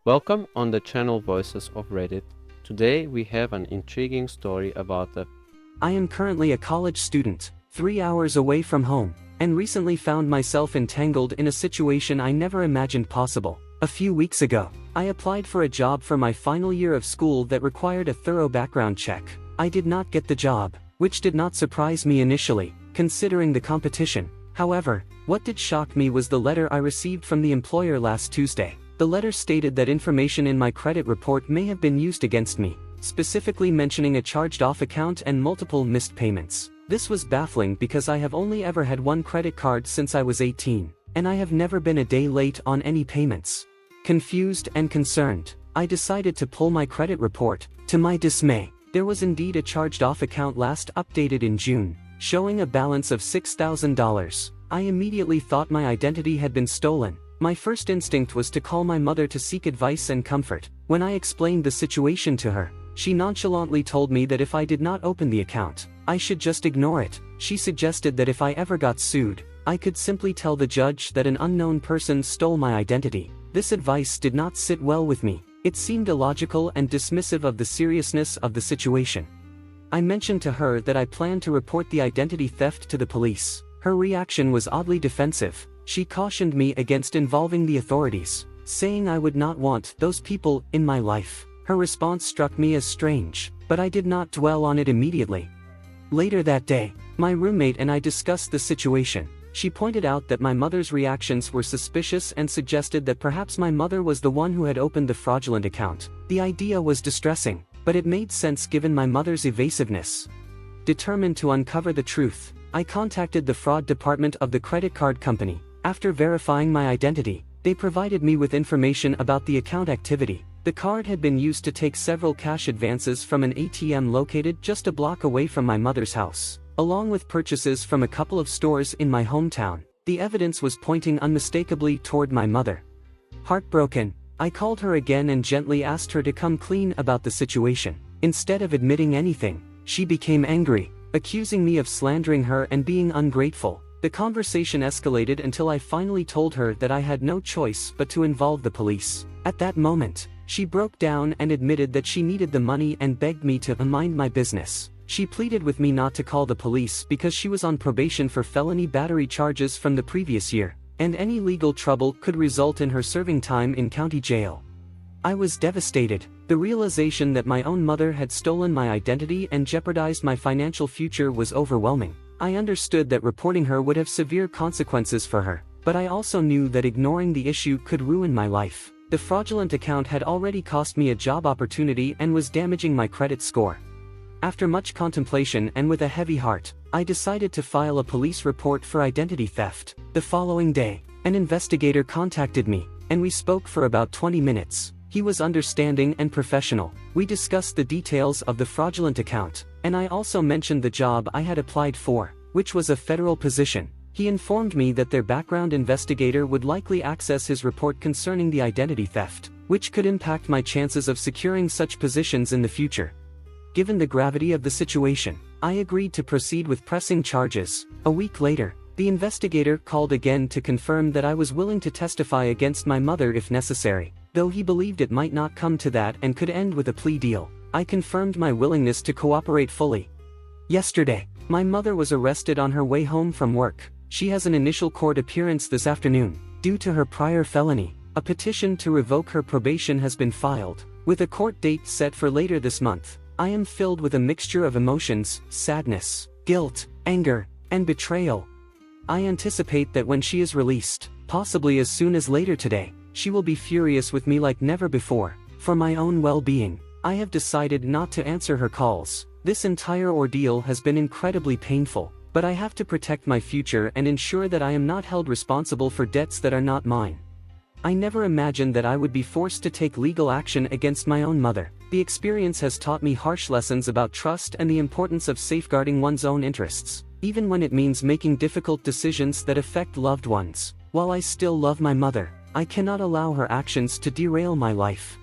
Welcome on the channel Voices of Reddit. Today we have an intriguing story about the I am currently a college student, 3 hours away from home, and recently found myself entangled in a situation I never imagined possible. A few weeks ago, I applied for a job for my final year of school that required a thorough background check. I did not get the job, which did not surprise me initially, considering the competition. However, what did shock me was the letter I received from the employer last Tuesday. The letter stated that information in my credit report may have been used against me, specifically mentioning a charged-off account and multiple missed payments. This was baffling because I have only ever had one credit card since I was 18, and I have never been a day late on any payments. Confused and concerned, I decided to pull my credit report. To my dismay, there was indeed a charged-off account last updated in June, showing a balance of $6,000. I immediately thought my identity had been stolen. My first instinct was to call my mother to seek advice and comfort. When I explained the situation to her, she nonchalantly told me that if I did not open the account, I should just ignore it. She suggested that if I ever got sued, I could simply tell the judge that an unknown person stole my identity. This advice did not sit well with me. It seemed illogical and dismissive of the seriousness of the situation. I mentioned to her that I planned to report the identity theft to the police. Her reaction was oddly defensive. She cautioned me against involving the authorities, saying I would not want those people in my life. Her response struck me as strange, but I did not dwell on it immediately. Later that day, my roommate and I discussed the situation. She pointed out that my mother's reactions were suspicious and suggested that perhaps my mother was the one who had opened the fraudulent account. The idea was distressing, but it made sense given my mother's evasiveness. Determined to uncover the truth, I contacted the fraud department of the credit card company. After verifying my identity, they provided me with information about the account activity. The card had been used to take several cash advances from an ATM located just a block away from my mother's house, along with purchases from a couple of stores in my hometown. The evidence was pointing unmistakably toward my mother. Heartbroken, I called her again and gently asked her to come clean about the situation. Instead of admitting anything, she became angry, accusing me of slandering her and being ungrateful. The conversation escalated until I finally told her that I had no choice but to involve the police. At that moment, she broke down and admitted that she needed the money and begged me to mind my business. She pleaded with me not to call the police because she was on probation for felony battery charges from the previous year, and any legal trouble could result in her serving time in county jail. I was devastated. The realization that my own mother had stolen my identity and jeopardized my financial future was overwhelming. I understood that reporting her would have severe consequences for her, but I also knew that ignoring the issue could ruin my life. The fraudulent account had already cost me a job opportunity and was damaging my credit score. After much contemplation and with a heavy heart, I decided to file a police report for identity theft. The following day, an investigator contacted me, and we spoke for about 20 minutes. He was understanding and professional. We discussed the details of the fraudulent account, and I also mentioned the job I had applied for, which was a federal position. He informed me that their background investigator would likely access his report concerning the identity theft, which could impact my chances of securing such positions in the future. Given the gravity of the situation, I agreed to proceed with pressing charges. A week later, the investigator called again to confirm that I was willing to testify against my mother if necessary. Though he believed it might not come to that and could end with a plea deal, I confirmed my willingness to cooperate fully. Yesterday, my mother was arrested on her way home from work. She has an initial court appearance this afternoon. Due to her prior felony, a petition to revoke her probation has been filed. With a court date set for later this month, I am filled with a mixture of emotions: sadness, guilt, anger, and betrayal. I anticipate that when she is released, possibly as soon as later today, she will be furious with me like never before. For my own well-being, I have decided not to answer her calls. This entire ordeal has been incredibly painful, but I have to protect my future and ensure that I am not held responsible for debts that are not mine. I never imagined that I would be forced to take legal action against my own mother. The experience has taught me harsh lessons about trust and the importance of safeguarding one's own interests, even when it means making difficult decisions that affect loved ones. While I still love my mother, I cannot allow her actions to derail my life.